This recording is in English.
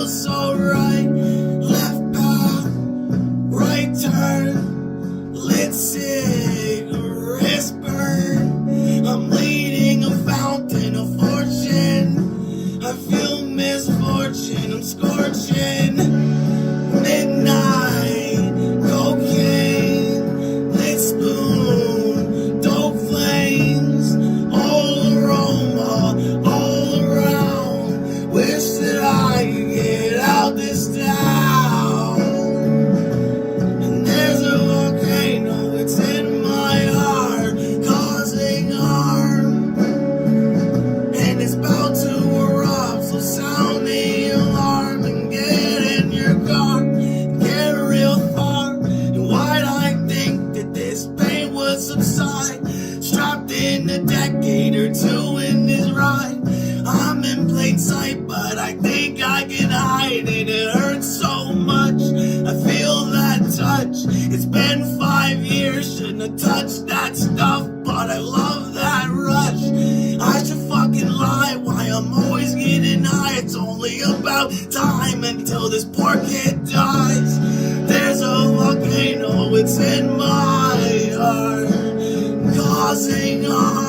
feels so right. Left path, right turn, lit cigarettes burn. I'm leading a fountain of fortune. I feel misfortune, I'm scorching. Midnight, cocaine, lit spoon, dope flames, all aroma, all around. Wish that I could get out this town. And there's a volcano, it's in my heart, causing harm. And it's about to erupt, so sound the alarm and get in your car, get real far. And why'd I think that this pain would subside? Strapped in a decade or two in this ride. I'm in plain sight, but I think I can hide it. It hurts so much, I feel that touch. It's been 5 years, shouldn't have touched that stuff, but I love that rush. I should fucking lie, why I'm always getting high. It's only about time until this poor kid dies. There's a volcano, it's in my heart, causing harm.